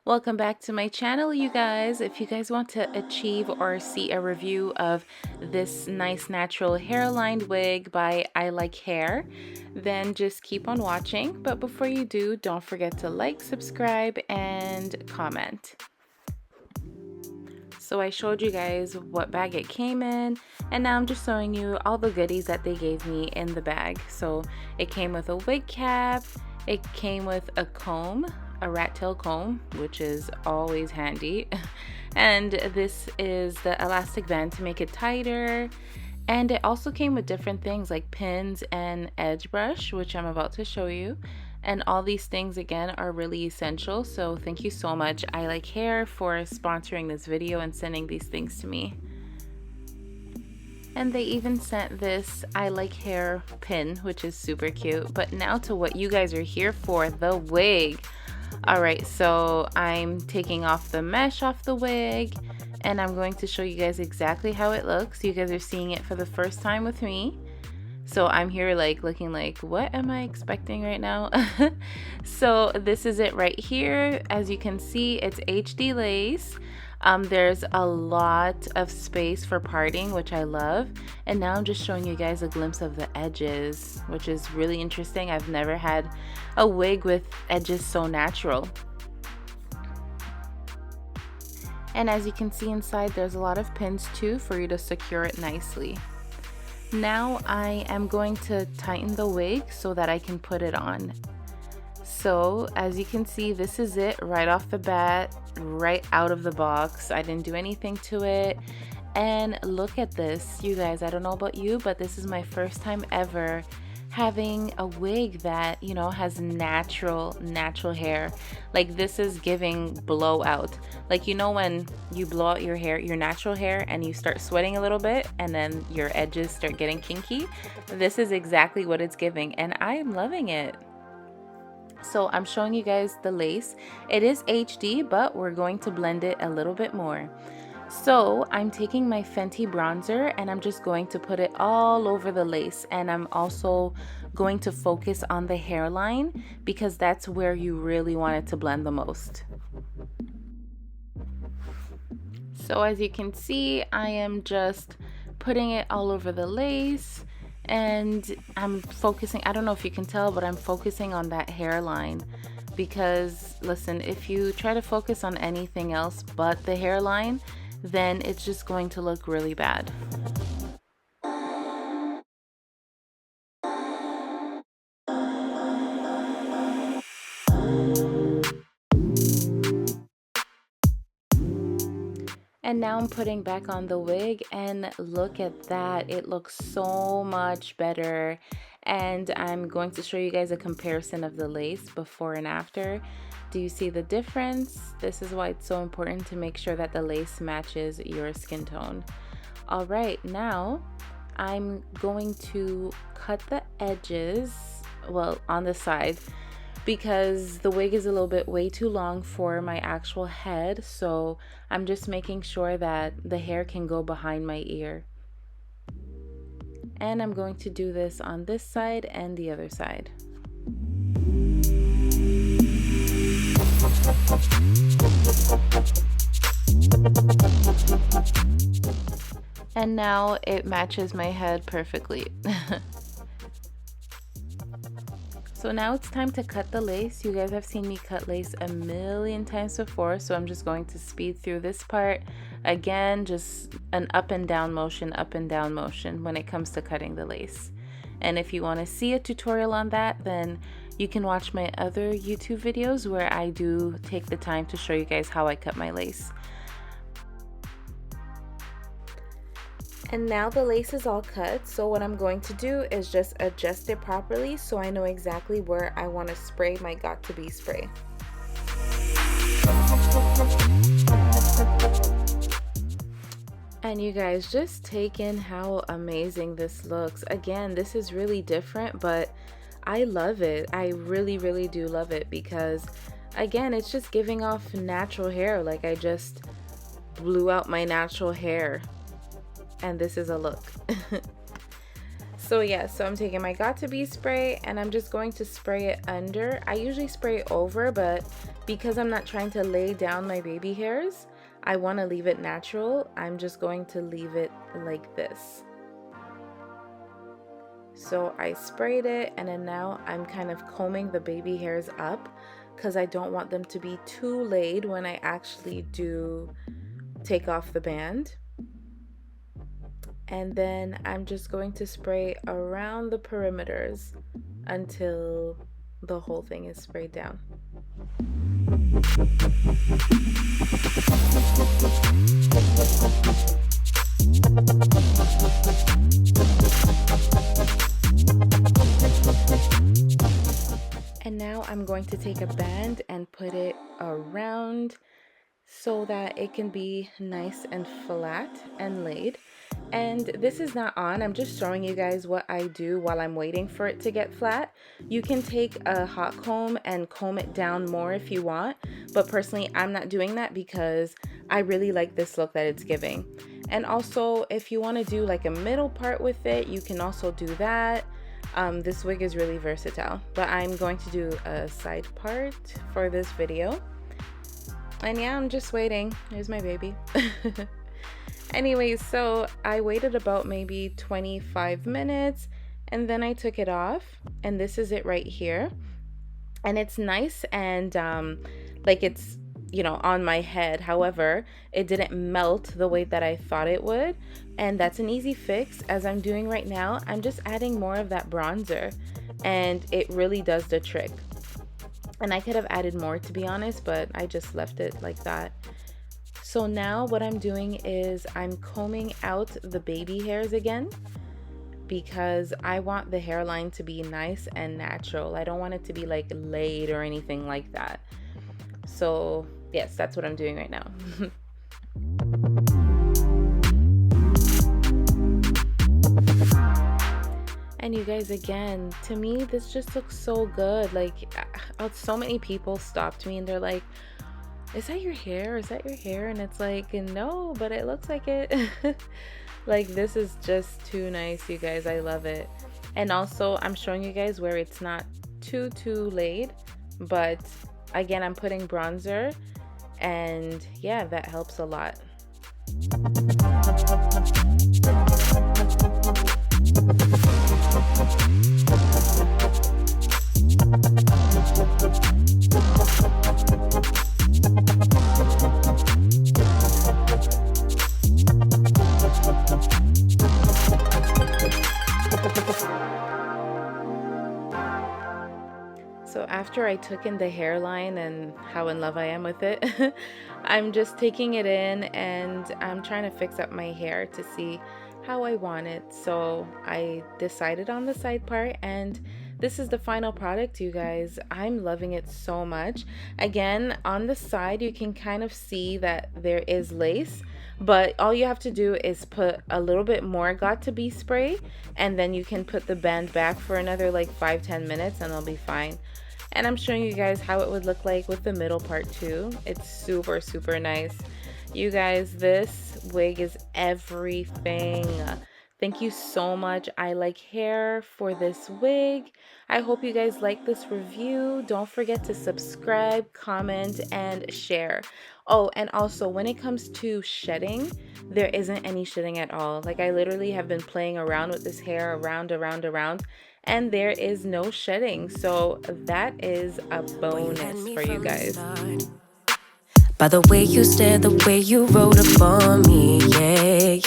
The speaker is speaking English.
Welcome back to my channel, you guys. If you guys want to achieve or see a review of this nice natural hairline wig by Ilikehair, then just keep on watching. But before you do, don't forget to like, subscribe, and comment. So I showed you guys what bag it came in, and now I'm just showing you all the goodies that they gave me in the bag. So it came with a wig cap, it came with a comb, a rat tail comb, which is always handy, and this is the elastic band to make it tighter. And it also came with different things like pins and edge brush, which I'm about to show you. And all these things again are really essential, so thank you so much Ilikehair for sponsoring this video and sending these things to me. And they even sent this Ilikehair pin, which is super cute. But now to what you guys are here for, the wig. Alright, so I'm taking off the mesh off the wig, and I'm going to show you guys exactly how it looks. You guys are seeing it for the first time with me. So I'm here like looking like, what am I expecting right now? So this is it right here. As you can see, it's HD lace. There's a lot of space for parting, which I love. And now I'm just showing you guys a glimpse of the edges, which is really interesting. I've never had a wig with edges so natural. And as you can see inside, there's a lot of pins too for you to secure it nicely. Now I am going to tighten the wig so that I can put it on. So as you can see, this is it right off the bat, right out of the box. I didn't do anything to it. And look at this, you guys. I don't know about you, but this is my first time ever having a wig that, you know, has natural hair. Like, this is giving blowout. Like, you know when you blow out your hair, your natural hair, and you start sweating a little bit and then your edges start getting kinky? This is exactly what it's giving, and I'm loving it. So I'm showing you guys the lace. It is HD, but we're going to blend it a little bit more. So I'm taking my Fenty bronzer and I'm just going to put it all over the lace, and I'm also going to focus on the hairline because that's where you really want it to blend the most. So as you can see, I am just putting it all over the lace, and I'm focusing, I don't know if you can tell, but I'm focusing on that hairline. Because listen, if you try to focus on anything else but the hairline, then it's just going to look really bad. And now I'm putting back on the wig, and look at that, it looks so much better. And I'm going to show you guys a comparison of the lace before and after. Do you see the difference? This is why it's so important to make sure that the lace matches your skin tone. All right, now I'm going to cut the edges, well, on the side, because the wig is a little bit way too long for my actual head. So I'm just making sure that the hair can go behind my ear. And I'm going to do this on this side and the other side. And now it matches my head perfectly. So now it's time to cut the lace. You guys have seen me cut lace a million times before, so I'm just going to speed through this part. Again, just an up and down motion when it comes to cutting the lace. And if you want to see a tutorial on that, then you can watch my other YouTube videos where I do take the time to show you guys how I cut my lace. And now the lace is all cut, so what I'm going to do is just adjust it properly so I know exactly where I want to spray my got-to-be spray. And you guys, just take in how amazing this looks. Again, this is really different, but I love it. I really do love it because, again, it's just giving off natural hair. Like, I just blew out my natural hair. And this is a look. So yeah, so I'm taking my Got2b spray and I'm just going to spray it under. I usually spray over, but because I'm not trying to lay down my baby hairs, I want to leave it natural. I'm just going to leave it like this. So I sprayed it, and then now I'm kind of combing the baby hairs up because I don't want them to be too laid when I actually do take off the band. And then I'm just going to spray around the perimeters until the whole thing is sprayed down. And now I'm going to take a band and put it around so that it can be nice and flat and laid. And this is not on, I'm just showing you guys what I do while I'm waiting for it to get flat. You can take a hot comb and comb it down more if you want, but personally I'm not doing that because I really like this look that it's giving. And also if you want to do like a middle part with it, you can also do that. This wig is really versatile, but I'm going to do a side part for this video. And yeah, I'm just waiting. Here's my baby. Anyways, so I waited about maybe 25 minutes and then I took it off, and this is it right here. And it's nice and like it's, you know, on my head. However, it didn't melt the way that I thought it would, and that's an easy fix. As I'm doing right now, I'm just adding more of that bronzer and it really does the trick. And I could have added more, to be honest, but I just left it like that. So now what I'm doing is I'm combing out the baby hairs again because I want the hairline to be nice and natural. I don't want it to be like laid or anything like that. So yes, that's what I'm doing right now. And you guys, again, to me this just looks so good. Like so many people stopped me and they're like, is that your hair? Is that your hair? And it's like, no, but it looks like it. Like, this is just too nice, you guys. I love it. And also I'm showing you guys where it's not too laid, but again, I'm putting bronzer, and yeah, that helps a lot. So after I took in the hairline and how in love I am with it, I'm just taking it in and I'm trying to fix up my hair to see how I want it. So I decided on the side part, and this is the final product, you guys. I'm loving it so much. Again, on the side you can kind of see that there is lace, but all you have to do is put a little bit more Got2b spray, and then you can put the band back for another like 5-10 minutes and it'll be fine. And I'm showing you guys how it would look like with the middle part too. It's super nice. You guys, this wig is everything. Thank you so much, Ilikehair, for this wig. I hope you guys like this review. Don't forget to subscribe, comment, and share. Oh, and also when it comes to shedding, there isn't any shedding at all. Like, I literally have been playing around with this hair around, and there is no shedding. So that is a bonus for you guys. By the way you stare, the way you wrote upon me, yeah.